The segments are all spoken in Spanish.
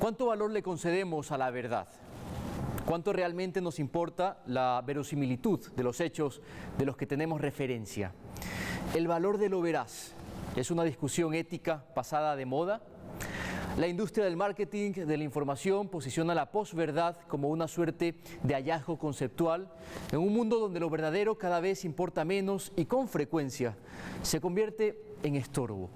¿Cuánto valor le concedemos a la verdad? ¿Cuánto realmente nos importa la verosimilitud de los hechos de los que tenemos referencia? ¿El valor de lo veraz es una discusión ética pasada de moda? La industria del marketing de la información posiciona la posverdad como una suerte de hallazgo conceptual en un mundo donde lo verdadero cada vez importa menos y con frecuencia se convierte en estorbo.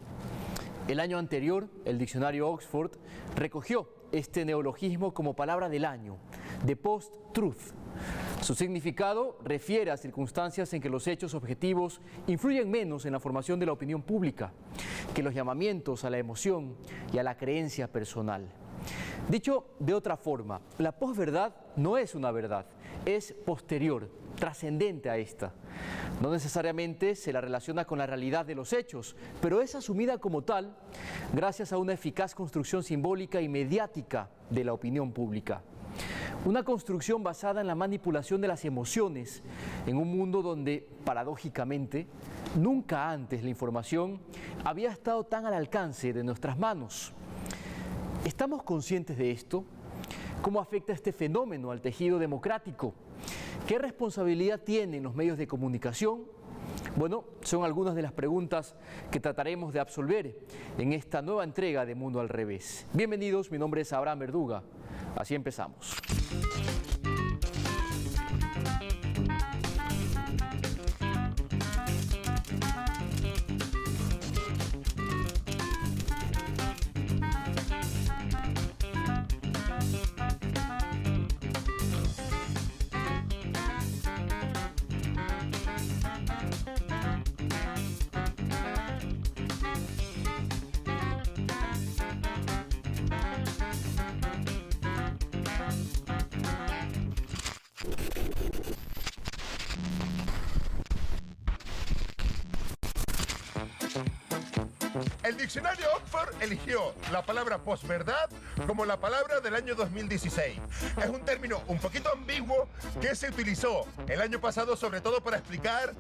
El año anterior, el diccionario Oxford recogió este neologismo como palabra del año, de post-truth. Su significado refiere a circunstancias en que los hechos objetivos influyen menos en la formación de la opinión pública que los llamamientos a la emoción y a la creencia personal. Dicho de otra forma, la posverdad no es una verdad, es posterior, trascendente a esta. No necesariamente se la relaciona con la realidad de los hechos, pero es asumida como tal gracias a una eficaz construcción simbólica y mediática de la opinión pública. Una construcción basada en la manipulación de las emociones en un mundo donde, paradójicamente, nunca antes la información había estado tan al alcance de nuestras manos. ¿Estamos conscientes de esto? ¿Cómo afecta este fenómeno al tejido democrático? ¿Qué responsabilidad tienen los medios de comunicación? Bueno, son algunas de las preguntas que trataremos de absolver en esta nueva entrega de Mundo al Revés. Bienvenidos, mi nombre es Abraham Verduga. Así empezamos. El diccionario Oxford eligió la palabra posverdad como la palabra del año 2016. Es un término un poquito ambiguo que se utilizó el año pasado sobre todo para explicar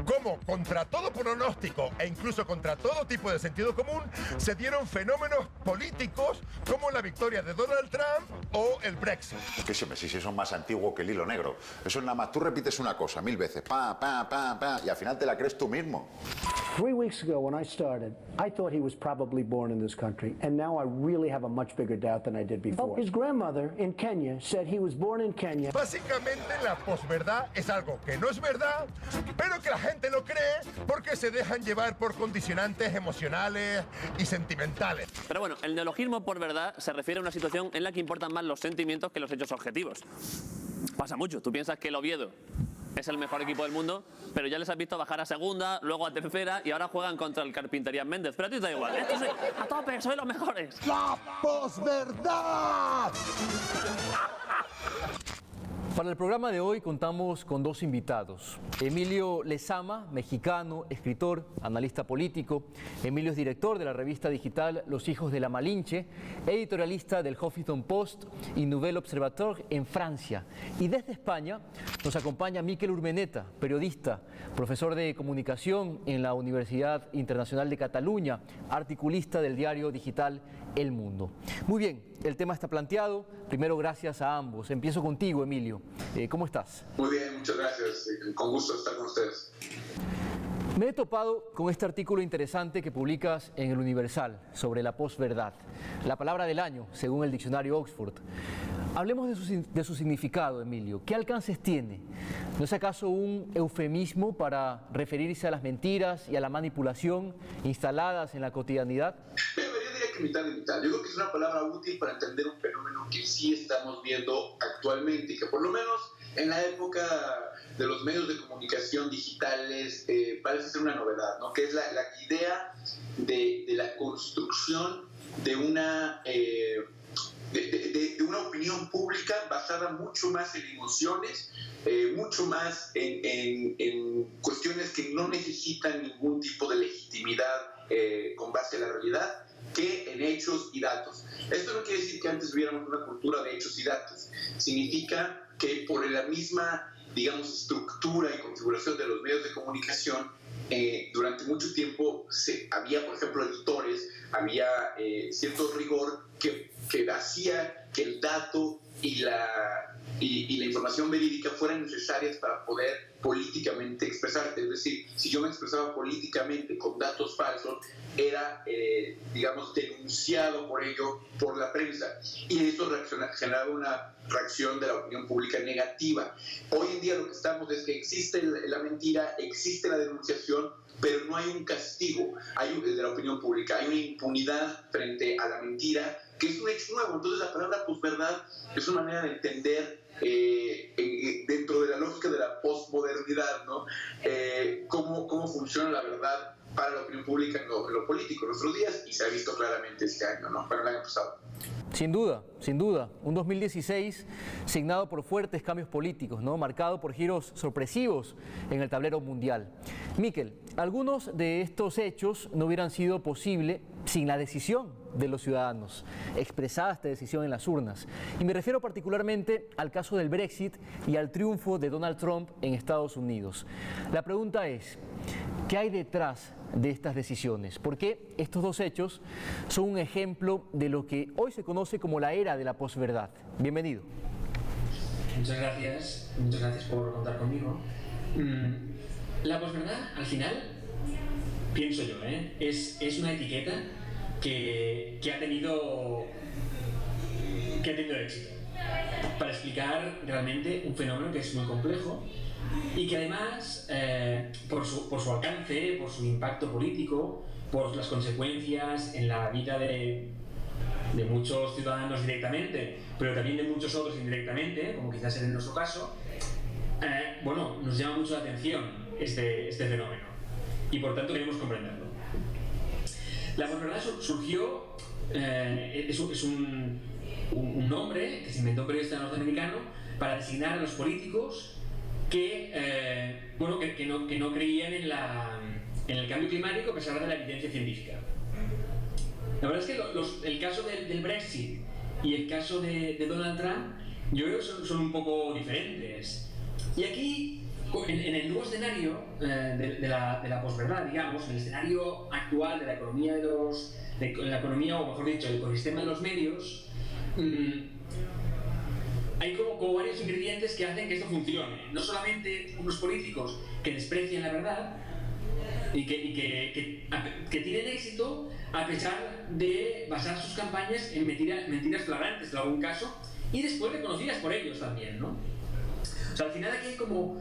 cómo contra todo pronóstico e incluso contra todo tipo de sentido común se dieron fenómenos políticos como la victoria de Donald Trump o el Brexit. Que siempre, si son más antiguos que el hilo negro. Eso es nada más, tú repites una cosa 1000 veces, y al final te la crees tú mismo. 3 weeks ago when I started, I thought he was probably born in this country, and now I really have a much bigger doubt than I did before. His grandmother in Kenya said he was born in Kenya. Básicamente la posverdad es algo que no es verdad, pero que la gente lo cree porque se dejan llevar por condicionantes emocionales y sentimentales. Pero bueno, el neologismo por verdad se refiere a una situación en la que importan más los sentimientos que los hechos objetivos. Pasa mucho, tú piensas que el Oviedo es el mejor equipo del mundo, pero ya les has visto bajar a segunda, luego a tercera y ahora juegan contra el Carpinterías Méndez. Pero a ti te da igual, esto es a tope, soy los mejores. ¡La posverdad! Para el programa de hoy contamos con dos invitados. Emilio Lezama, mexicano, escritor, analista político. Emilio es director de la revista digital Los Hijos de la Malinche, editorialista del Huffington Post y Nouvel Observateur en Francia. Y desde España nos acompaña Mikel Urmeneta, periodista, profesor de comunicación en la Universidad Internacional de Cataluña, articulista del diario digital El Mundo. Muy bien, el tema está planteado. Primero, gracias a ambos. Empiezo contigo, Emilio. ¿Cómo estás? Muy bien, muchas gracias. Con gusto estar con ustedes. Me he topado con este artículo interesante que publicas en El Universal sobre la posverdad, la palabra del año, según el diccionario Oxford. Hablemos de su significado, Emilio. ¿Qué alcances tiene? ¿No es acaso un eufemismo para referirse a las mentiras y a la manipulación instaladas en la cotidianidad? Pero yo diría que mitad y mitad. Yo creo que es una palabra útil para entender un fenómeno que sí estamos viendo actualmente y que por lo menos en la época de los medios de comunicación digitales parece ser una novedad, ¿no? Que es la idea de la construcción de una opinión pública basada mucho más en emociones, mucho más en cuestiones que no necesitan ningún tipo de legitimidad con base en la realidad, que en hechos y datos. Esto no quiere decir que antes hubiéramos una cultura de hechos y datos. Significa que por la misma, digamos, estructura y configuración de los medios de comunicación, durante mucho tiempo había, por ejemplo, editores, había cierto rigor que que hacía que el dato y la información verídica fueran necesarias para poder políticamente expresarte. Es decir, si yo me expresaba políticamente con datos falsos, era, digamos, denunciado por ello por la prensa. Y eso generaba una reacción de la opinión pública negativa. Hoy en día lo que estamos es que existe la mentira, existe la denunciación, pero no hay un castigo de la opinión pública. Hay una impunidad frente a la mentira, que es un hecho nuevo. Entonces la palabra posverdad es una manera de entender dentro de la lógica de la posmodernidad, ¿no? Cómo funciona la verdad para la opinión pública en lo político en nuestros días, y se ha visto claramente este año, ¿no? Para el año pasado. Sin duda, un 2016 signado por fuertes cambios políticos, ¿no? Marcado por giros sorpresivos en el tablero mundial. Miquel, algunos de estos hechos no hubieran sido posible sin la decisión de los ciudadanos, expresada esta decisión en las urnas. Y me refiero particularmente al caso del Brexit y al triunfo de Donald Trump en Estados Unidos. La pregunta es, ¿qué hay detrás de estas decisiones? Porque estos dos hechos son un ejemplo de lo que hoy se conoce como la era de la posverdad. Bienvenido. Muchas gracias por contar conmigo. La posverdad, al final, pienso yo, es una etiqueta que ha tenido éxito para explicar realmente un fenómeno que es muy complejo y que además, por su alcance, por su impacto político, por las consecuencias en la vida de muchos ciudadanos directamente, pero también de muchos otros indirectamente, como quizás en nuestro caso, nos llama mucho la atención este fenómeno y por tanto queremos comprenderlo. La posverdad surgió, es un nombre que se inventó un periodista norteamericano para designar a los políticos que no creían en el cambio climático a pesar de la evidencia científica. La verdad es que el caso del Brexit y el caso de Donald Trump, yo creo que son un poco diferentes. Y aquí, en el nuevo escenario de la posverdad, digamos, en el escenario actual de la economía la economía, o mejor dicho, el ecosistema de los medios, hay como varios ingredientes que hacen que esto funcione. No solamente unos políticos que desprecian la verdad y que tienen éxito a pesar de basar sus campañas en mentiras flagrantes en algún caso y después reconocidas por ellos también, ¿no? O sea, al final aquí hay como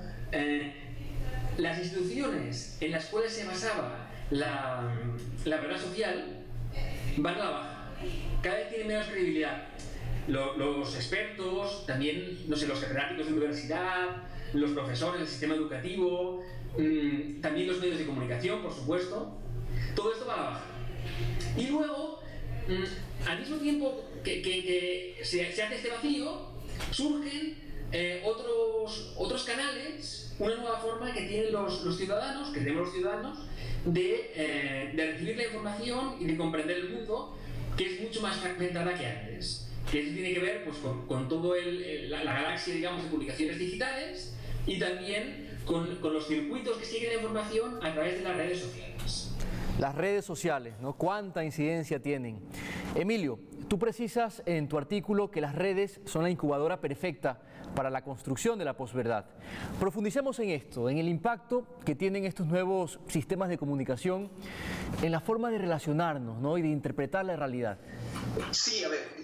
las instituciones en las cuales se basaba la verdad social van a la baja. Cada vez tienen menos credibilidad. Los expertos, también, no sé, los catedráticos de universidad, los profesores del sistema educativo, también los medios de comunicación, por supuesto, todo esto va a la baja. Y luego, al mismo tiempo que se hace este vacío, surgen otros canales, una nueva forma que tienen los ciudadanos, que tenemos los ciudadanos, de recibir la información y de comprender el mundo, que es mucho más fragmentada que antes. Que eso tiene que ver pues, con toda la galaxia, digamos, de publicaciones digitales y también con los circuitos que siguen la información a través de las redes sociales. Las redes sociales, ¿no? ¿Cuánta incidencia tienen? Emilio, tú precisas en tu artículo que las redes son la incubadora perfecta para la construcción de la posverdad. Profundicemos en esto, en el impacto que tienen estos nuevos sistemas de comunicación en la forma de relacionarnos, ¿no? Y de interpretar la realidad. Sí, a ver,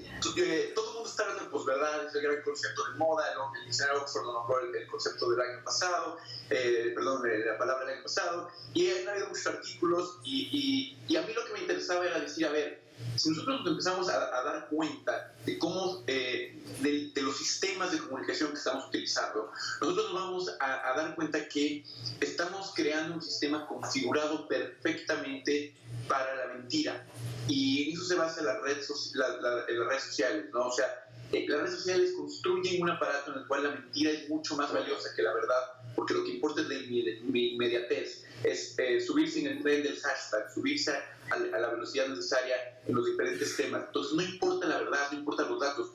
todo el mundo está hablando de posverdad, es el gran concepto de moda, ¿no? El diccionario Oxford nombró el concepto del año pasado, la palabra del año pasado, y han habido muchos artículos, y a mí lo que me interesaba era decir, a ver, si nosotros nos empezamos a dar cuenta de cómo, de los sistemas de comunicación que estamos utilizando, nosotros nos vamos a dar cuenta que estamos creando un sistema configurado perfectamente para la mentira. Y en eso se basa las redes sociales, ¿no? O sea, las redes sociales construyen un aparato en el cual la mentira es mucho más valiosa que la verdad, porque lo que importa es la inmediatez, es subirse en el tren del hashtag, subirse a la velocidad necesaria en los diferentes temas. Entonces no importa la verdad, no importan los datos.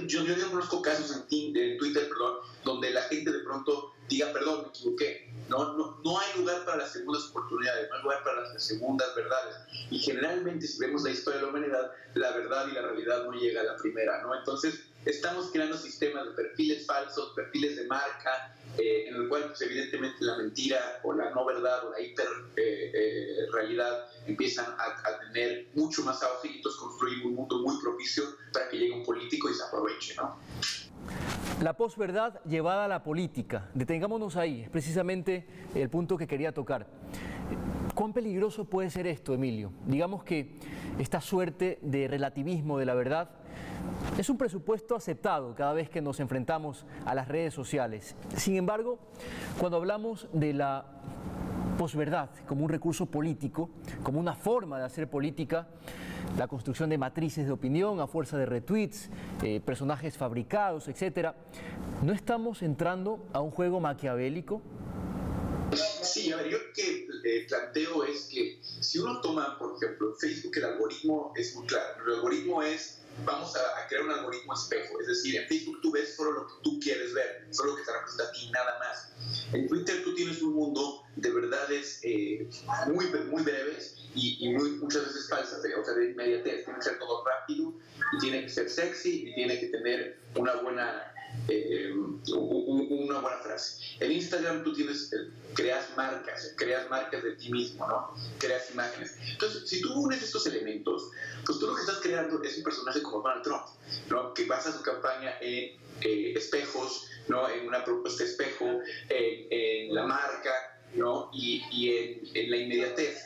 Yo conozco casos en Twitter, donde la gente de pronto diga, perdón, me equivoqué. No hay lugar para las segundas oportunidades, no hay lugar para las verdades, de segundas verdades. Y generalmente, si vemos la historia de la humanidad, la verdad y la realidad no llega a la primera, ¿no? Entonces, estamos creando sistemas de perfiles falsos, perfiles de marca, en el cual, pues, evidentemente, la mentira o la no verdad o la hiper realidad empiezan a tener mucho más auge, y entonces construir un mundo muy propicio para que llegue un político y se aproveche, ¿no? La posverdad llevada a la política. Detengámonos ahí, es precisamente el punto que quería tocar. ¿Cuán peligroso puede ser esto, Emilio? Digamos que esta suerte de relativismo de la verdad es un presupuesto aceptado cada vez que nos enfrentamos a las redes sociales. Sin embargo, cuando hablamos de la posverdad como un recurso político, como una forma de hacer política, la construcción de matrices de opinión a fuerza de retweets, personajes fabricados, etc., ¿no estamos entrando a un juego maquiavélico? Sí, a ver, yo lo que planteo es que si uno toma, por ejemplo, Facebook, el algoritmo es muy claro. El algoritmo es, vamos a crear un algoritmo espejo. Es decir, en Facebook tú ves solo lo que tú quieres ver, solo lo que te representa a ti, nada más. En Twitter tú tienes un mundo de verdades muy breves y muchas veces falsas, o sea, de inmediatez. Tiene que ser todo rápido, y tiene que ser sexy, y tiene que tener una buena frase. En Instagram tú creas marcas de ti mismo, ¿no? Creas imágenes. Entonces, si tú unes estos elementos, pues tú lo que estás creando es un personaje como Donald Trump, ¿no? Que basa su campaña en espejos, ¿no? En una propuesta espejo, en la marca, ¿no? Y en la inmediatez.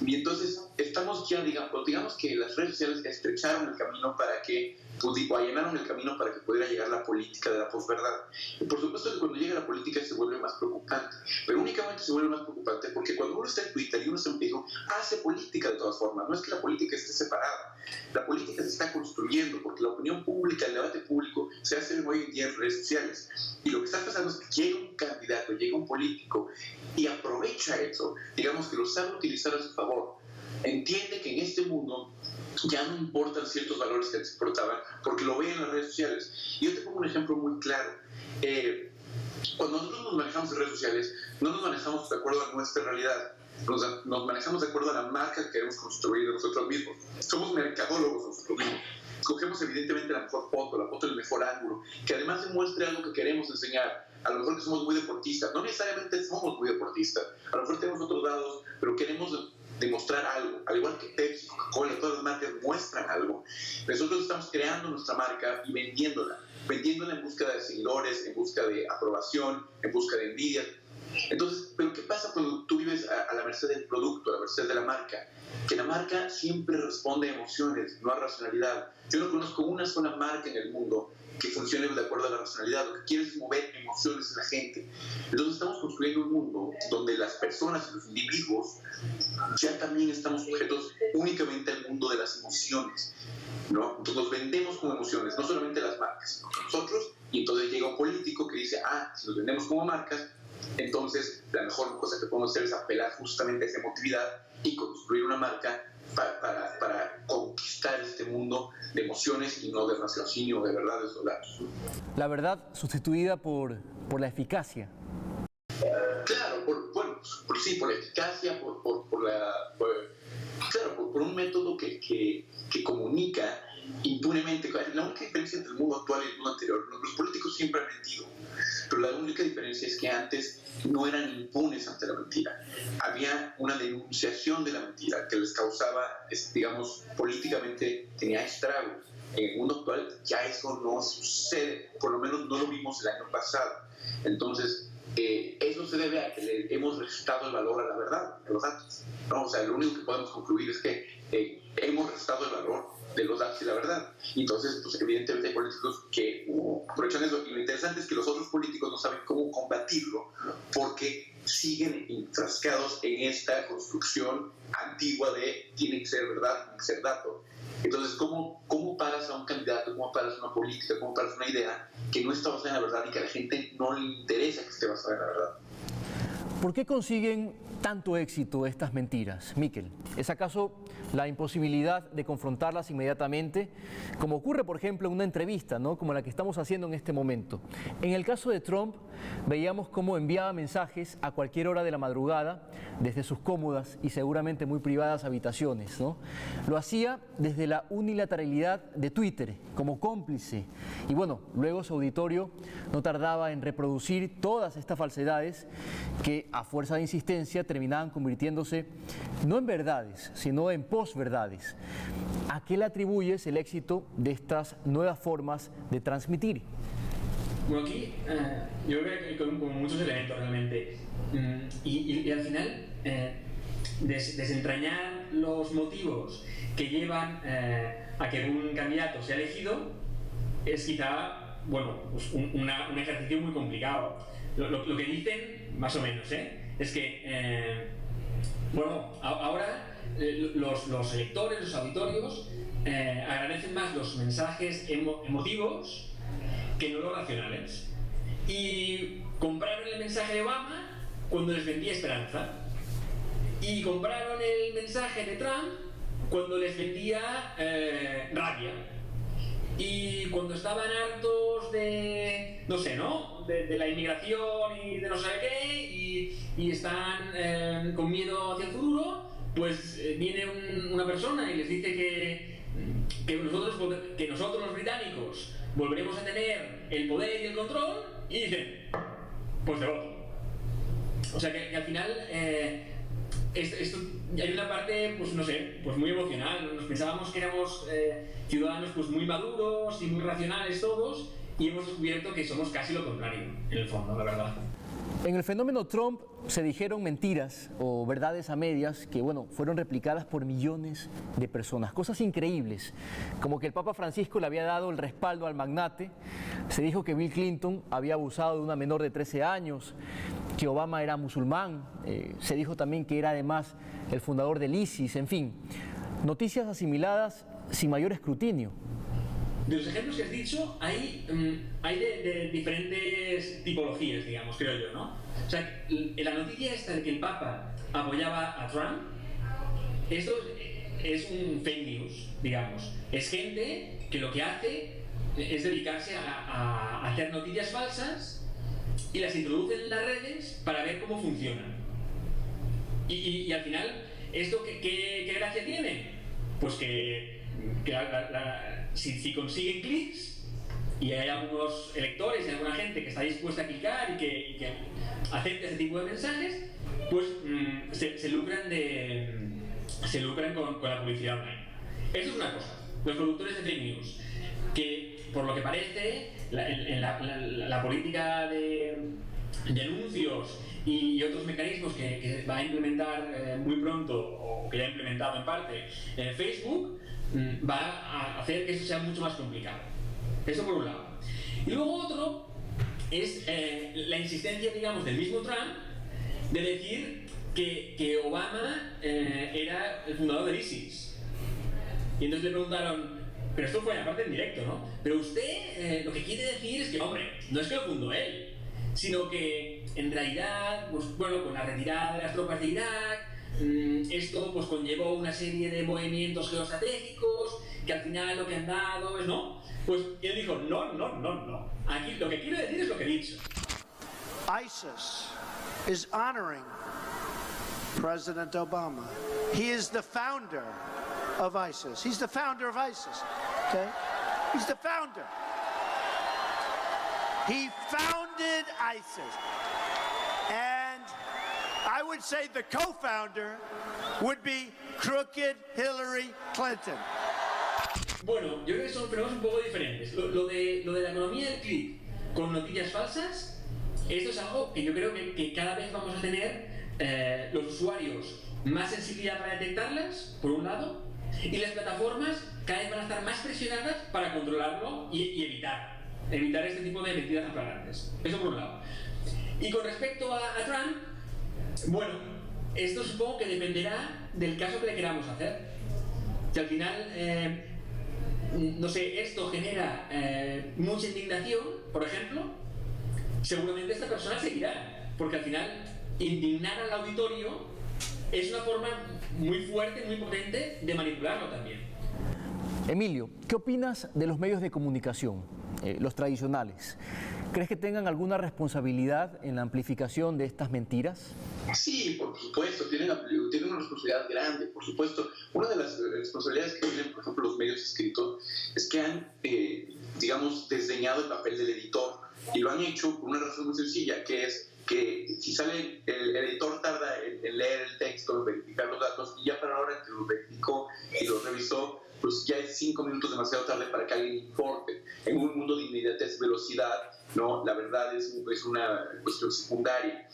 Y entonces estamos ya, digamos que las redes sociales estrecharon el camino para que, o allanaron el camino para que pudiera llegar la política de la posverdad. Y por supuesto que cuando llega la política se vuelve más preocupante, pero únicamente se vuelve más preocupante porque cuando uno está en Twitter y uno está en Facebook, hace política de todas formas. No es que la política esté separada, la política se está construyendo porque la opinión pública, el debate público se hace hoy en día en redes sociales. Y lo que está pasando es que llega un candidato, llega un político y aprovecha eso, digamos que lo sabe utilizar a su favor. Entiende que en este mundo ya no importan ciertos valores que antes importaban porque lo ve en las redes sociales. Y yo te pongo un ejemplo muy claro. Cuando nosotros nos manejamos en redes sociales, no nos manejamos de acuerdo a nuestra realidad. Nos manejamos de acuerdo a la marca que queremos construir de nosotros mismos. Somos mercadólogos nosotros mismos. Escogemos evidentemente la mejor foto, la foto del mejor ángulo, que además demuestre algo que queremos enseñar. A lo mejor que somos muy deportistas, no necesariamente somos muy deportistas, a lo mejor tenemos otros dados, pero queremos demostrar algo, al igual que Pepsi, Coca-Cola, todas las marcas muestran algo. Nosotros estamos creando nuestra marca y vendiéndola en busca de seguidores, en busca de aprobación, en busca de envidia. Entonces, ¿pero qué pasa cuando tú vives a la merced del producto, a la merced de la marca? Que la marca siempre responde a emociones, no a racionalidad. Yo no conozco una sola marca en el mundo que funcione de acuerdo a la racionalidad. Lo que quiere es mover emociones en la gente. Entonces estamos construyendo un mundo donde las personas y los individuos ya también estamos sujetos únicamente al mundo de las emociones, ¿no? Entonces nos vendemos como emociones, no solamente las marcas, sino nosotros, y entonces llega un político que dice, si nos vendemos como marcas, entonces la mejor cosa que podemos hacer es apelar justamente a esa emotividad y construir una marca para conquistar este mundo de emociones y no de raciocinio o de verdades o datos. La verdad sustituida por la eficacia. Claro, por la eficacia, por un método que comunica impunemente. La única diferencia entre el mundo actual y el mundo anterior, los políticos siempre han mentido, pero la única diferencia es que antes no eran impunes ante la mentira. Había una denunciación de la mentira que les causaba, digamos, políticamente tenía estragos. En el mundo actual ya eso no sucede, por lo menos no lo vimos el año pasado. Entonces, eso se debe a que le hemos restado el valor a la verdad, a los datos, ¿no? O sea, lo único que podemos concluir es que hemos restado el valor de los datos y la verdad. Entonces, pues evidentemente hay políticos que aprovechan eso. Y lo interesante es que los otros políticos no saben cómo combatirlo porque siguen enfrascados en esta construcción antigua de tiene que ser verdad, tiene que ser dato. Entonces, ¿cómo paras a un candidato, cómo paras a una política, cómo paras a una idea que no está basada en la verdad y que a la gente no le interesa que esté basada en la verdad? ¿Por qué consiguen tanto éxito estas mentiras? Miquel, ¿es acaso la imposibilidad de confrontarlas inmediatamente? Como ocurre, por ejemplo, en una entrevista, ¿no?, como la que estamos haciendo en este momento. En el caso de Trump, veíamos cómo enviaba mensajes a cualquier hora de la madrugada desde sus cómodas y seguramente muy privadas habitaciones, ¿no? Lo hacía desde la unilateralidad de Twitter, como cómplice. Y bueno, luego su auditorio no tardaba en reproducir todas estas falsedades que, a fuerza de insistencia, terminaban convirtiéndose no en verdades, sino en posverdades. ¿A qué le atribuyes el éxito de estas nuevas formas de transmitir? Bueno, aquí yo creo que con muchos elementos realmente. Y al final, desentrañar los motivos que llevan a que un candidato sea elegido es quizá, bueno, pues un ejercicio muy complicado. Lo que dicen, más o menos, es que, bueno, ahora los electores, los auditorios, agradecen más los mensajes emotivos que no los racionales. Y compraron el mensaje de Obama cuando les vendía esperanza. Y compraron el mensaje de Trump cuando les vendía rabia. Y cuando estaban hartos de, no sé, ¿no?, de la inmigración y de no sé qué, y están con miedo hacia el futuro, pues viene una persona y les dice que nosotros los británicos volveremos a tener el poder y el control, y dicen, pues te voto. O sea que al final esto hay una parte, pues no sé, pues muy emocional. Nos pensábamos que éramos ciudadanos pues muy maduros y muy racionales todos, y hemos descubierto que somos casi lo contrario, en el fondo, la verdad. En el fenómeno Trump se dijeron mentiras o verdades a medias que, bueno, fueron replicadas por millones de personas. Cosas increíbles, como que el Papa Francisco le había dado el respaldo al magnate. Se dijo que Bill Clinton había abusado de una menor de 13 años, que Obama era musulmán. Se dijo también que era además el fundador del ISIS. En fin, noticias asimiladas sin mayor escrutinio. De los ejemplos que has dicho, hay de diferentes tipologías, digamos, creo yo, ¿no? O sea, la noticia esta de que el Papa apoyaba a Trump, esto es un fake news, digamos. Es gente que lo que hace es dedicarse a hacer noticias falsas y las introducen en las redes para ver cómo funcionan. Y al final, ¿esto qué gracia tiene? Pues que si consiguen clics y hay algunos electores y alguna gente que está dispuesta a clicar y que acepta ese tipo de mensajes, pues se lucran con la publicidad online. Eso es una cosa. Los productores de fake news, que por lo que parece en la política de anuncios y otros mecanismos que va a implementar muy pronto, o que ya ha implementado en parte Facebook, va a hacer que eso sea mucho más complicado. Eso por un lado. Y luego otro es la insistencia, digamos, del mismo Trump de decir que Obama era el fundador del ISIS. Y entonces le preguntaron, pero esto fue aparte en directo, ¿no? Pero usted lo que quiere decir es que, hombre, no es que lo fundó él, sino que en realidad, pues bueno, con la retirada de las tropas de Irak, esto pues conllevó una serie de movimientos geoestratégicos que al final lo que han dado es, ¿no? Pues él dijo, no. Aquí lo que quiero decir es lo que he dicho. ISIS is honoring President Obama. He is the founder of ISIS. He's the founder of ISIS. Okay? He's the founder. He founded ISIS. And I would say the co-founder would be crooked Hillary Clinton. Bueno, yo creo que son fenómenos un poco diferentes. Lo de la economía del clic con noticias falsas, esto es algo que yo creo que cada vez vamos a tener los usuarios más sensibilidad para detectarlas, por un lado, y las plataformas cada vez van a estar más presionadas para controlarlo y evitar este tipo de mentiras flagrantes. Eso por un lado. Y con respecto a Trump, bueno, esto supongo que dependerá del caso que le queramos hacer. Si al final, no sé, esto genera mucha indignación, por ejemplo, seguramente esta persona seguirá, porque al final indignar al auditorio es una forma muy fuerte, muy potente de manipularlo también. Emilio, ¿qué opinas de los medios de comunicación, los tradicionales? ¿Crees que tengan alguna responsabilidad en la amplificación de estas mentiras? Sí, por supuesto, tienen una responsabilidad grande, por supuesto. Una de las responsabilidades que tienen, por ejemplo, los medios escritos es que han, digamos, desdeñado el papel del editor, y lo han hecho por una razón muy sencilla, que es que si sale, el editor tarda en leer el texto, en verificar los datos, y ya para la hora en que lo verificó y lo revisó, pues ya es 5 minutos demasiado tarde para que alguien informe. En un mundo de inmediatez, velocidad, ¿no? La verdad es una cuestión secundaria.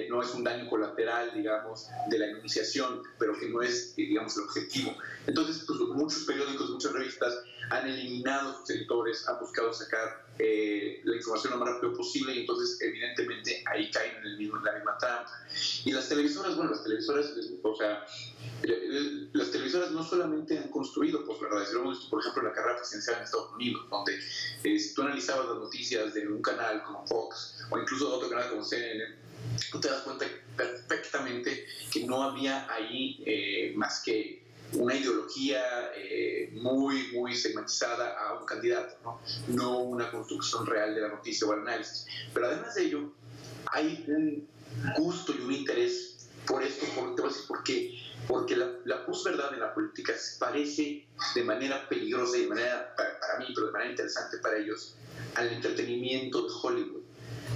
No es un daño colateral, digamos, de la enunciación, pero que no es, digamos, el objetivo. Entonces, pues, muchos periódicos, muchas revistas han eliminado sus editores, han buscado sacar la información lo más rápido posible, y entonces, evidentemente, ahí caen en la misma trampa. Y las televisoras, bueno, las televisoras no solamente han construido posverdades, lo hemos visto, por ejemplo, en la carrera presidencial en Estados Unidos, donde si tú analizabas las noticias de un canal como Fox, o incluso de otro canal como CNN, tú te das cuenta perfectamente que no había ahí más que una ideología muy segmentizada a un candidato, no una construcción real de la noticia o el análisis. Pero además de ello, hay un gusto y un interés por esto, te voy a decir por qué. Porque la posverdad en la política se parece de manera peligrosa y de manera, para mí, pero de manera interesante para ellos, al entretenimiento de Hollywood,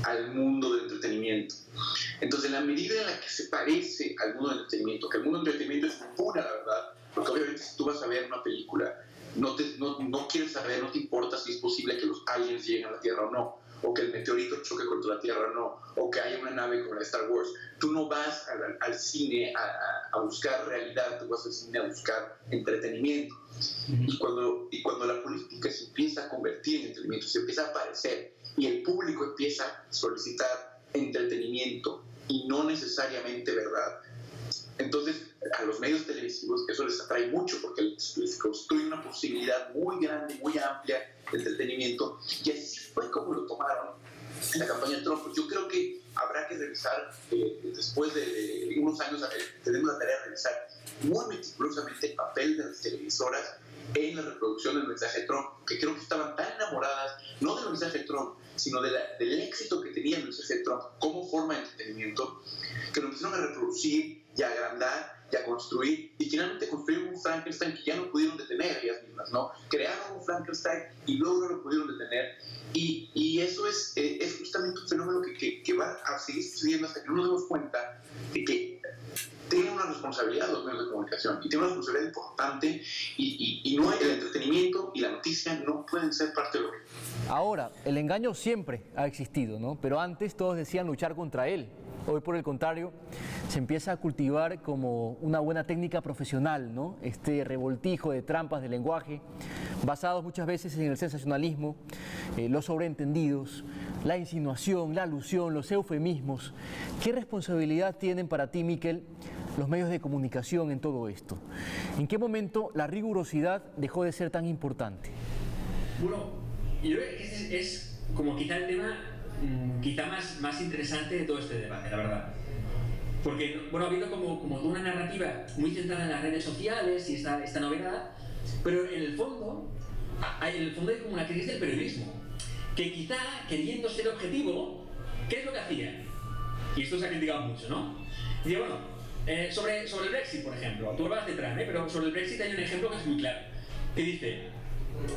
al mundo del entretenimiento. Entonces, en la medida en la que se parece al mundo del entretenimiento, que el mundo del entretenimiento es pura, la verdad, porque obviamente si tú vas a ver una película, no quieres saber, no te importa si es posible que los aliens lleguen a la Tierra o no, o que el meteorito choque contra la Tierra o no, o que haya una nave como la de Star Wars. Tú no vas al cine a buscar realidad, tú vas al cine a buscar entretenimiento. Y cuando la política se empieza a convertir en entretenimiento, se empieza a aparecer, y el público empieza a solicitar entretenimiento y no necesariamente verdad, entonces a los medios televisivos eso les atrae mucho, porque les construye una posibilidad muy grande, muy amplia de entretenimiento, y así fue como lo tomaron en la campaña de Trump. Yo creo que habrá que revisar, después de unos años, tenemos la tarea de revisar muy meticulosamente el papel de las televisoras en la reproducción del mensaje de Trump, que creo que estaban tan enamoradas, no del mensaje de Trump, sino del éxito que tenía el mensaje de Trump como forma de entretenimiento, que lo empezaron a reproducir y a agrandar y a construir, y finalmente construyeron un Frankenstein que ya no pudieron detener ellas mismas, ¿no? Crearon un Frankenstein y luego no lo pudieron detener, y eso es justamente un fenómeno que va a seguir sucediendo hasta que no nos demos cuenta de que tienen una responsabilidad los medios de comunicación, y tienen una responsabilidad importante, y no el entretenimiento y la noticia no pueden ser parte de lo que... Ahora, el engaño siempre ha existido, ¿no? Pero antes todos decían luchar contra él. Hoy, por el contrario, se empieza a cultivar como una buena técnica profesional, ¿no? Este revoltijo de trampas de lenguaje, basados muchas veces en el sensacionalismo, los sobreentendidos, la insinuación, la alusión, los eufemismos. ¿Qué responsabilidad tienen para ti, Miquel, los medios de comunicación en todo esto? ¿En qué momento la rigurosidad dejó de ser tan importante? Bueno, yo creo que este es como quizá el tema quizá más interesante de todo este debate, la verdad. Porque, bueno, ha habido como una narrativa muy centrada en las redes sociales y esta novedad, pero en el fondo hay como una crisis del periodismo, que quizá, queriendo ser objetivo, ¿qué es lo que hacía? Y esto se ha criticado mucho, ¿no? Y bueno, sobre el Brexit, por ejemplo, tú hablas de Trump, pero sobre el Brexit hay un ejemplo que es muy claro, que dice,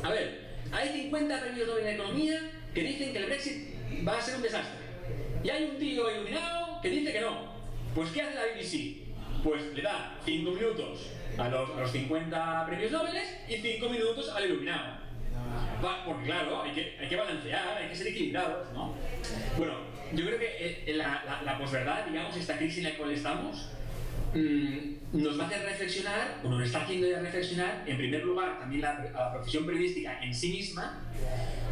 a ver, hay 50 premios Nobel de Economía que dicen que el Brexit va a ser un desastre. Y hay un tío iluminado que dice que no. Pues ¿qué hace la BBC? Pues le da 5 minutos a los 50 premios Nobel y 5 minutos al iluminado. Porque claro, hay que balancear, hay que ser equilibrados, ¿no? Bueno, yo creo que la posverdad, digamos, esta crisis en la cual estamos, nos va a hacer reflexionar, nos está haciendo ya reflexionar, en primer lugar, también a la profesión periodística en sí misma,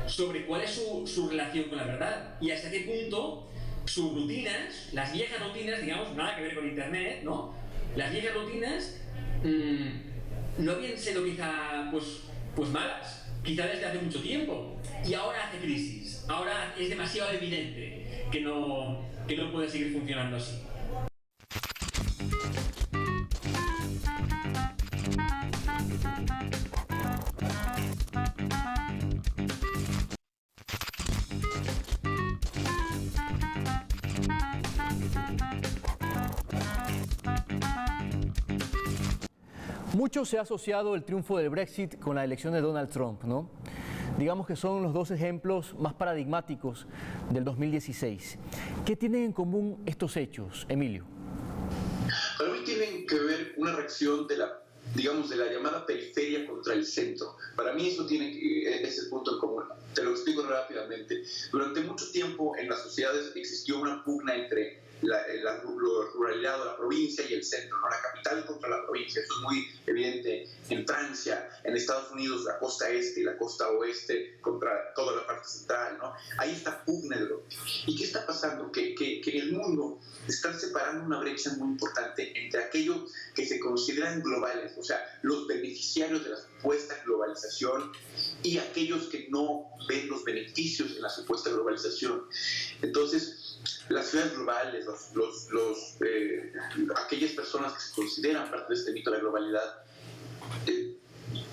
sobre cuál es su relación con la verdad y hasta qué punto sus rutinas, las viejas rutinas, digamos, nada que ver con internet, ¿no? Las viejas rutinas no habían sido quizá pues malas, quizá desde hace mucho tiempo, y ahora hace crisis, ahora es demasiado evidente que no puede seguir funcionando así. Mucho se ha asociado el triunfo del Brexit con la elección de Donald Trump, ¿no? Digamos que son los dos ejemplos más paradigmáticos del 2016. ¿Qué tienen en común estos hechos, Emilio? Para mí tienen que ver una reacción de la, digamos, de la llamada periferia contra el centro. Para mí eso tiene ese punto en común. Te lo explico rápidamente. Durante mucho tiempo en las sociedades existió una pugna entre la ruralidad o la provincia y el centro, ¿no? La capital contra la provincia. Eso es muy evidente en Francia, en Estados Unidos, la costa este y la costa oeste contra toda la parte central, ¿no? Hay esta pugna. ¿Y qué está pasando? Que en el mundo están separando una brecha muy importante entre aquellos que se consideran globales, o sea, los beneficiarios de la supuesta globalización, y aquellos que no ven los beneficios en la supuesta globalización. Entonces, las ciudades globales, aquellas personas que se consideran parte de este mito de la globalidad,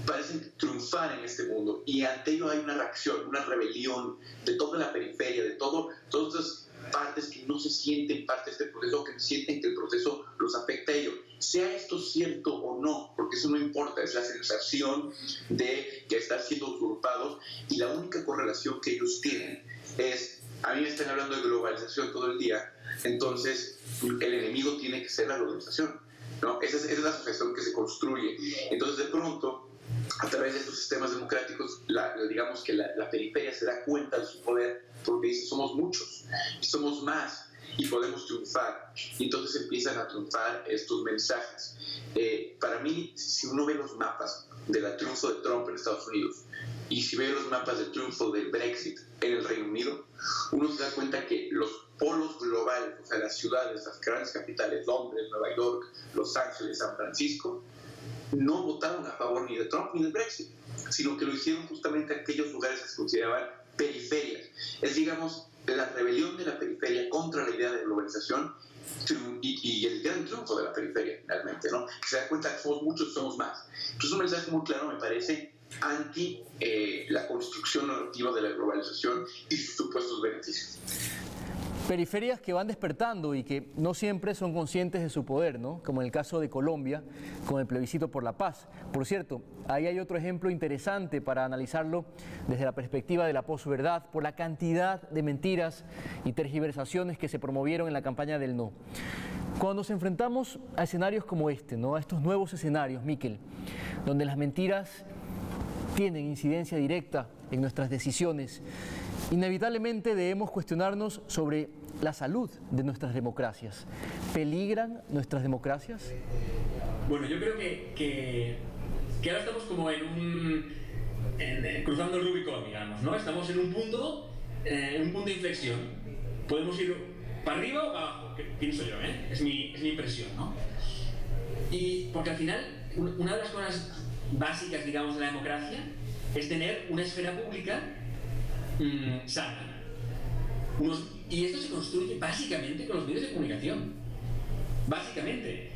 parecen triunfar en este mundo, y ante ello hay una reacción, una rebelión de toda la periferia, de todas estas partes que no se sienten parte de este proceso, que sienten que el proceso los afecta a ellos. Sea esto cierto o no, porque eso no importa, es la sensación de que están siendo usurpados, y la única correlación que ellos tienen es: a mí me están hablando de globalización todo el día, entonces el enemigo tiene que ser la globalización, ¿no? Esa es la asociación que se construye. Entonces, de pronto, a través de estos sistemas democráticos, digamos que la periferia se da cuenta de su poder, porque dice: somos muchos, y somos más, y podemos triunfar. Y entonces empiezan a triunfar estos mensajes. Para mí, si uno ve los mapas del triunfo de Trump en Estados Unidos, y si ve los mapas del triunfo del Brexit en el Reino Unido, uno se da cuenta que los polos globales, o sea, las ciudades, las grandes capitales, Londres, Nueva York, Los Ángeles, San Francisco, no votaron a favor ni de Trump ni del Brexit, sino que lo hicieron justamente aquellos lugares que se consideraban periferias. Es, digamos, la rebelión de la periferia contra la idea de globalización, y el gran triunfo de la periferia, realmente, ¿no? Que se da cuenta que somos muchos, somos más. Entonces, un mensaje muy claro, me parece, anti la construcción narrativa de la globalización y sus supuestos beneficios. Periferias que van despertando y que no siempre son conscientes de su poder, ¿no? Como en el caso de Colombia, con el plebiscito por la paz. Por cierto, ahí hay otro ejemplo interesante para analizarlo desde la perspectiva de la posverdad, por la cantidad de mentiras y tergiversaciones que se promovieron en la campaña del no. Cuando nos enfrentamos a escenarios como este, ¿no? A estos nuevos escenarios, Miquel, donde las mentiras tienen incidencia directa en nuestras decisiones, inevitablemente debemos cuestionarnos sobre la salud de nuestras democracias. ¿Peligran nuestras democracias? Bueno, yo creo que ahora estamos como cruzando el Rubicón, digamos, ¿no? Estamos en un punto de inflexión. Podemos ir para arriba o para abajo, que pienso yo, ¿eh? Es mi impresión, ¿no? Y porque al final, una de las cosas básicas, digamos, de la democracia es tener una esfera pública sana. Y esto se construye básicamente con los medios de comunicación. Básicamente.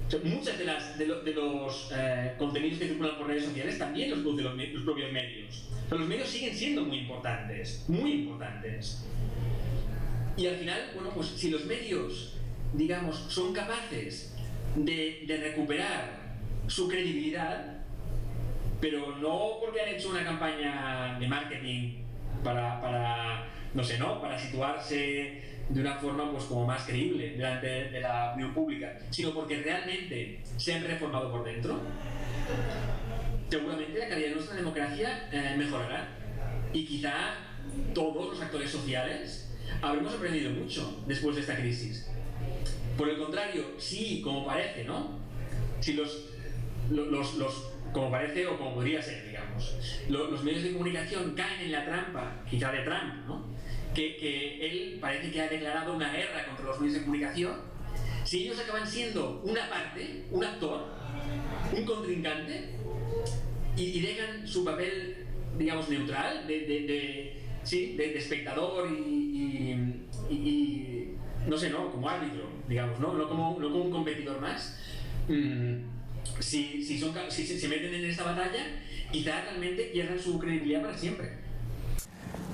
O sea, muchas de los contenidos que circulan por redes sociales también los producen los propios medios. O sea, los medios siguen siendo muy importantes. Muy importantes. Y al final, bueno, pues si los medios, digamos, son capaces de recuperar su credibilidad, pero no porque han hecho una campaña de marketing para no sé, ¿no? Para situarse de una forma pues como más creíble delante de la opinión pública, sino porque realmente se han reformado por dentro, seguramente la calidad de nuestra democracia mejorará. Y quizá todos los actores sociales habremos aprendido mucho después de esta crisis. Por el contrario, sí, como parece, ¿no? Si como parece o como podría ser, digamos, los medios de comunicación caen en la trampa, quizá de Trump, ¿no? Que él parece que ha declarado una guerra contra los medios de comunicación. Si ellos acaban siendo una parte, un actor, un contrincante, y dejan su papel, digamos, neutral, de espectador y no sé, ¿no? Como árbitro, digamos, no como un competidor más. Si se meten en esta batalla, quizá realmente pierdan su credibilidad para siempre.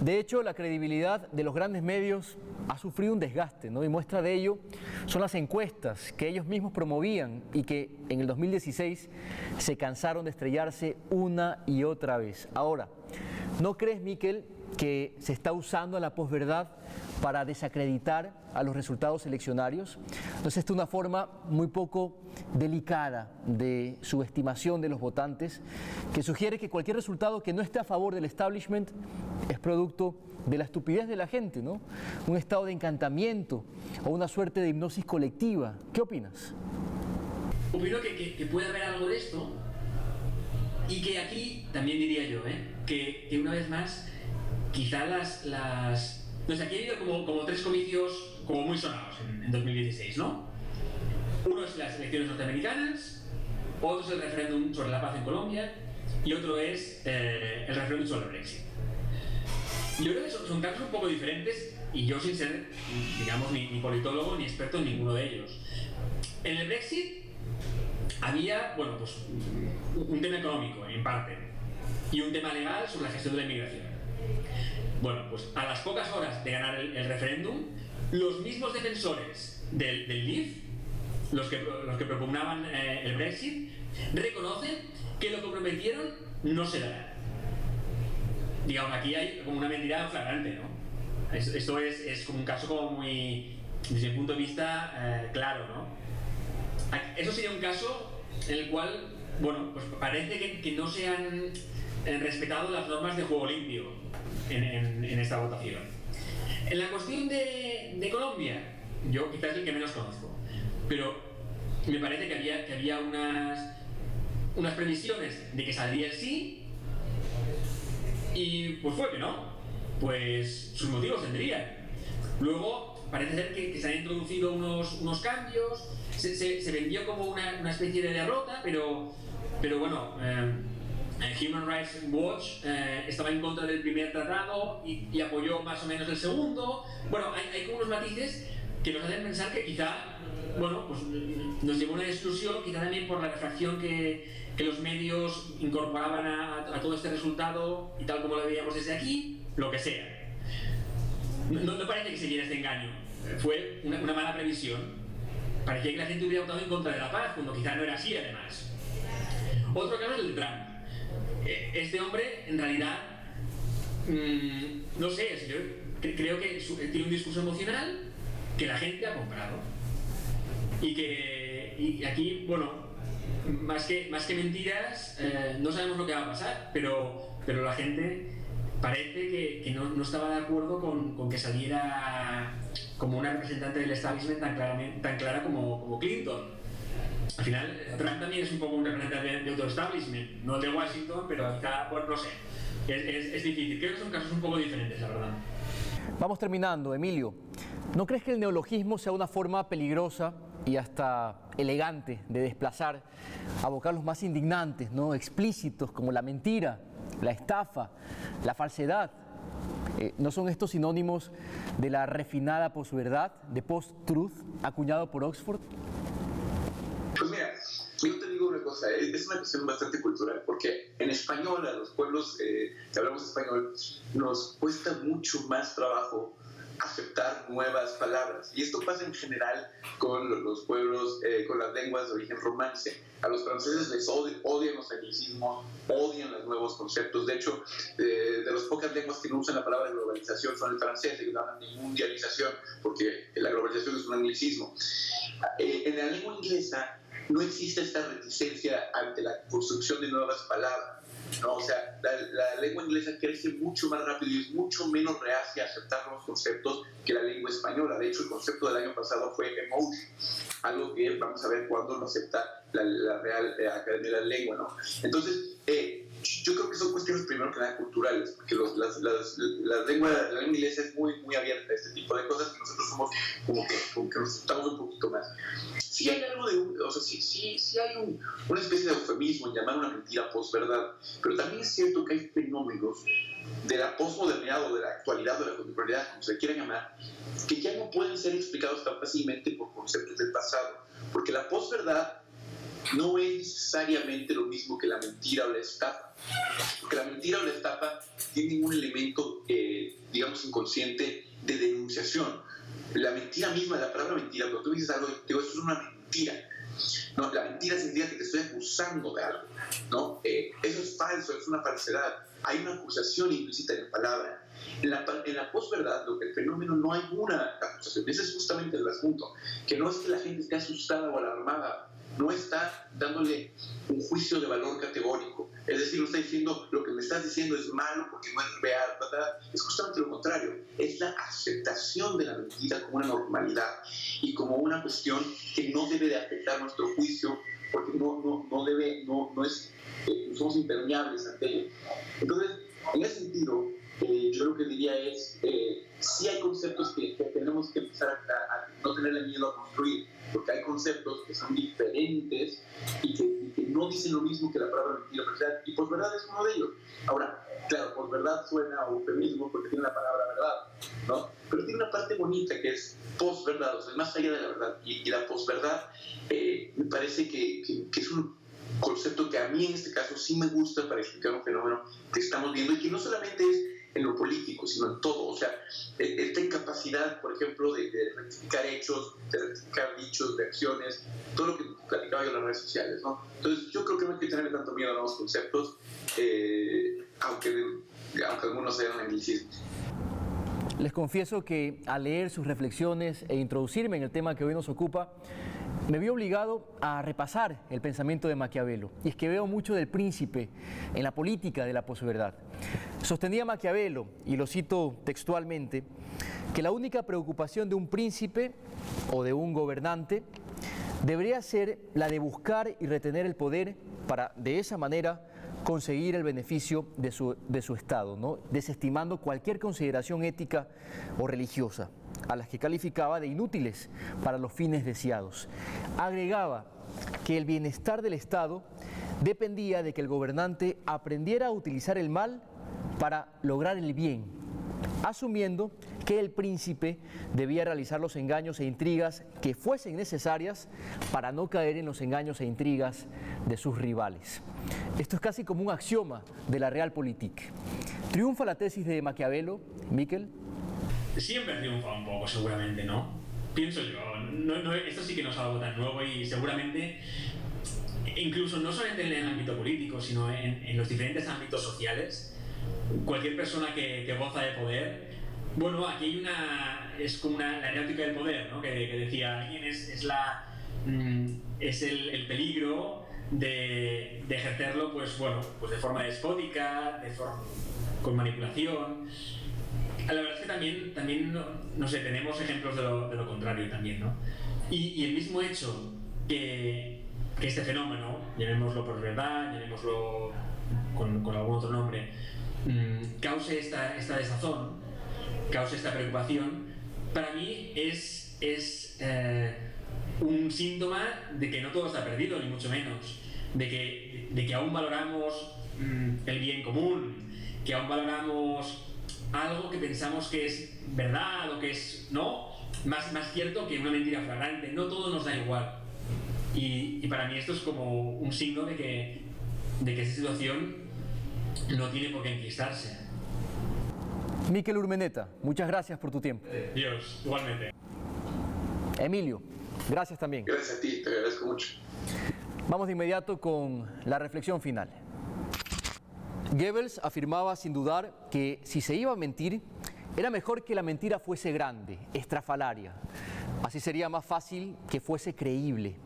De hecho, la credibilidad de los grandes medios ha sufrido un desgaste, ¿no? Y muestra de ello son las encuestas que ellos mismos promovían y que en el 2016 se cansaron de estrellarse una y otra vez. Ahora, ¿no crees, Miquel, que se está usando la posverdad para desacreditar a los resultados eleccionarios? ¿No es esta una forma muy poco delicada de subestimación de los votantes que sugiere que cualquier resultado que no esté a favor del establishment es producto de la estupidez de la gente, ¿no? Un estado de encantamiento o una suerte de hipnosis colectiva? ¿Qué opinas? Opino que puede haber algo de esto y que aquí también diría yo, que una vez más quizá no sé, aquí ha habido como 3 comicios como muy sonados en 2016, ¿no? Uno es las elecciones norteamericanas, otro es el referéndum sobre la paz en Colombia y otro es el referéndum sobre el Brexit. Yo creo que son casos un poco diferentes y yo sin ser, digamos, ni politólogo ni experto en ninguno de ellos. En el Brexit había, bueno, pues un tema económico en parte y un tema legal sobre la gestión de la inmigración. Bueno, pues a las pocas horas de ganar el referéndum, los mismos defensores del Leave, los que propugnaban el Brexit, reconocen que lo que prometieron no se dará. Digamos, aquí hay como una mentira flagrante, ¿no? Esto es como un caso como muy, desde mi punto de vista, claro, ¿no? Eso sería un caso en el cual, bueno, pues parece que no se han respetado las normas de juego limpio en esta votación. En la cuestión de Colombia, yo quizás es el que menos conozco, pero me parece que había unas previsiones de que saldría el sí y pues fue que no, pues sus motivos tendrían. Luego parece ser que se han introducido unos cambios, se vendió como una especie de derrota, pero bueno, Human Rights Watch estaba en contra del primer tratado y apoyó más o menos el segundo. Bueno, hay como unos matices que nos hacen pensar que quizá, bueno, pues nos llevó una exclusión, quizá también por la refracción que los medios incorporaban a todo este resultado y tal como lo veíamos desde aquí, lo que sea. No parece que se diera este engaño, fue una mala previsión. Parecía que la gente hubiera votado en contra de la paz, cuando quizá no era así además. Otro caso es el de Trump. Este hombre, en realidad, no sé, yo creo que tiene un discurso emocional que la gente ha comprado. Y aquí, bueno, más que mentiras, no sabemos lo que va a pasar, pero la gente parece que no estaba de acuerdo con que saliera como una representante del establishment tan clara como Clinton. Al final, Trump también es un poco un representante de otro establishment, no de Washington, pero quizá, bueno, no sé, es difícil. Creo que son casos un poco diferentes, la verdad. Vamos terminando, Emilio. ¿No crees que el neologismo sea una forma peligrosa y hasta elegante de desplazar a vocablos más indignantes, ¿no? Explícitos, como la mentira, la estafa, la falsedad? ¿No son estos sinónimos de la refinada posverdad, de post-truth, acuñado por Oxford? Pues mira, yo te digo una cosa, es una cuestión bastante cultural, porque en español, a los pueblos que hablamos español, nos cuesta mucho más trabajo aceptar nuevas palabras. Y esto pasa en general con los pueblos, con las lenguas de origen romance. A los franceses les odian los anglicismos, odian los nuevos conceptos. De hecho, de las pocas lenguas que no usan la palabra globalización son el francés, que no hablan de mundialización, porque la globalización es un anglicismo. En la lengua inglesa no existe esta reticencia ante la construcción de nuevas palabras, ¿no? O sea, la lengua inglesa crece mucho más rápido y es mucho menos reacia a aceptar los conceptos que la lengua española. De hecho, el concepto del año pasado fue emoji, algo que vamos a ver cuándo lo acepta la Real Academia de la Lengua, ¿no? Entonces, yo creo que son cuestiones primero que nada culturales, porque la lengua inglesa es muy, muy abierta a este tipo de cosas, y nosotros somos como que nos asustamos un poquito más. Sí hay algo sí hay una especie de eufemismo en llamar una mentira posverdad, pero también es cierto que hay fenómenos de la posmodernidad o de la actualidad o de la contemporaneidad, como se quieran llamar, que ya no pueden ser explicados tan fácilmente por conceptos del pasado, porque la posverdad no es necesariamente lo mismo que la mentira o la estafa. Porque la mentira o la estafa tienen un elemento, digamos, inconsciente de denunciación. La mentira misma, la palabra mentira, cuando tú dices algo, te digo, esto es una mentira. No, la mentira significa que te estoy acusando de algo, ¿no? Eso es falso, es una falsedad. Hay una acusación implícita en la palabra. En la posverdad, el fenómeno, no hay una acusación. Ese es justamente el asunto. Que no es que la gente esté asustada o alarmada, no está dándole un juicio de valor categórico. Es decir, no está diciendo lo que me estás diciendo es malo porque no es real, ¿verdad? Es justamente lo contrario. Es la aceptación de la mentira como una normalidad y como una cuestión que no debe de afectar nuestro juicio, porque somos impermeables ante ello. Entonces, en ese sentido, yo lo que diría es, sí hay conceptos que tenemos que empezar a no tenerle miedo a construir, porque hay conceptos que son diferentes y que no dicen lo mismo que la palabra mentira, y posverdad es uno de ellos. Ahora, claro, posverdad suena a eufemismo porque tiene la palabra verdad, ¿no? Pero tiene una parte bonita que es posverdad, o sea, más allá de la verdad, y la posverdad me parece que es un concepto que a mí en este caso sí me gusta para explicar un fenómeno que estamos viendo y que no solamente es en lo político, sino en todo. O sea, esta incapacidad, por ejemplo, de rectificar hechos, de rectificar dichos, de acciones, todo lo que platicaba yo en las redes sociales, ¿no? Entonces, yo creo que no hay que tenerle tanto miedo a nuevos conceptos, aunque algunos sean anglicismos. Les confieso que al leer sus reflexiones e introducirme en el tema que hoy nos ocupa, me vi obligado a repasar el pensamiento de Maquiavelo. Y es que veo mucho del príncipe en la política de la posverdad. Sostenía Maquiavelo, y lo cito textualmente, que la única preocupación de un príncipe o de un gobernante debería ser la de buscar y retener el poder para, de esa manera, conseguir el beneficio de su Estado, ¿no? Desestimando cualquier consideración ética o religiosa, a las que calificaba de inútiles para los fines deseados. Agregaba que el bienestar del Estado dependía de que el gobernante aprendiera a utilizar el mal para lograr el bien, asumiendo que el príncipe debía realizar los engaños e intrigas que fuesen necesarias para no caer en los engaños e intrigas de sus rivales. Esto es casi como un axioma de la Realpolitik. ¿Triunfa la tesis de Maquiavelo, Miquel? Siempre triunfa un poco, seguramente, ¿no? Pienso yo. Esto sí que no es algo tan nuevo y seguramente, incluso no solamente en el ámbito político, sino en los diferentes ámbitos sociales, cualquier persona que goza de poder, bueno, aquí hay es como la aerótica del poder, ¿no? Que decía alguien, es el peligro de ejercerlo, pues bueno, pues de forma despótica, con manipulación. La verdad es que también no sé, tenemos ejemplos de lo contrario también, ¿no? Y el mismo hecho que este fenómeno, llamémoslo por verdad, llamémoslo con algún otro nombre, cause esta desazón, cause esta preocupación, para mí es un síntoma de que no todo está perdido, ni mucho menos, de que aún valoramos el bien común, que aún valoramos algo que pensamos que es verdad o que es más cierto que una mentira flagrante. No todo nos da igual. Y para mí esto es como un signo de que esta situación no tiene por qué enquistarse. Miquel Urmeneta, muchas gracias por tu tiempo. Dios, igualmente. Emilio, gracias también. Gracias a ti, te agradezco mucho. Vamos de inmediato con la reflexión final. Goebbels afirmaba sin dudar que si se iba a mentir, era mejor que la mentira fuese grande, estrafalaria. Así sería más fácil que fuese creíble.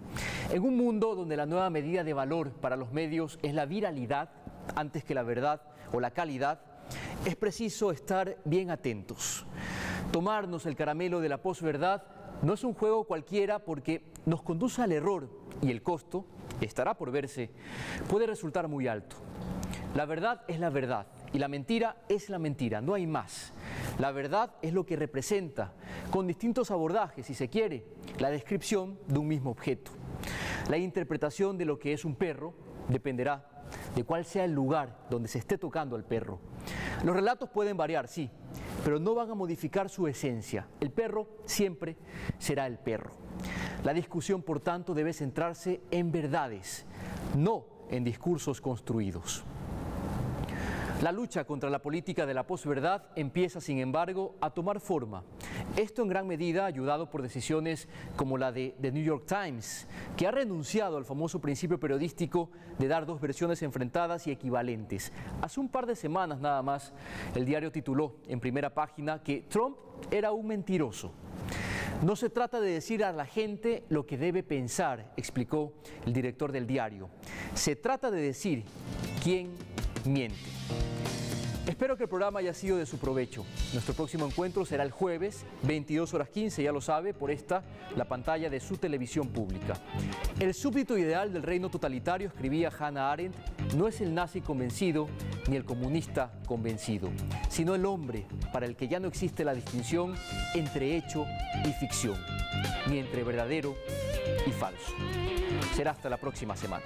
En un mundo donde la nueva medida de valor para los medios es la viralidad antes que la verdad o la calidad, es preciso estar bien atentos. Tomarnos el caramelo de la posverdad no es un juego cualquiera porque nos conduce al error y el costo, estará por verse, puede resultar muy alto. La verdad es la verdad y la mentira es la mentira, no hay más. La verdad es lo que representa, con distintos abordajes, si se quiere, la descripción de un mismo objeto. La interpretación de lo que es un perro dependerá de cuál sea el lugar donde se esté tocando al perro. Los relatos pueden variar, sí, pero no van a modificar su esencia. El perro siempre será el perro. La discusión, por tanto, debe centrarse en verdades, no en discursos construidos. La lucha contra la política de la posverdad empieza, sin embargo, a tomar forma. Esto en gran medida ayudado por decisiones como la de The New York Times, que ha renunciado al famoso principio periodístico de dar dos versiones enfrentadas y equivalentes. Hace un par de semanas nada más, el diario tituló en primera página que Trump era un mentiroso. No se trata de decir a la gente lo que debe pensar, explicó el director del diario. Se trata de decir quién miente. Espero que el programa haya sido de su provecho. Nuestro próximo encuentro será el jueves, 22:15, ya lo sabe, por la pantalla de su televisión pública. El súbdito ideal del reino totalitario, escribía Hannah Arendt, no es el nazi convencido ni el comunista convencido, sino el hombre para el que ya no existe la distinción entre hecho y ficción, ni entre verdadero y falso. Será hasta la próxima semana.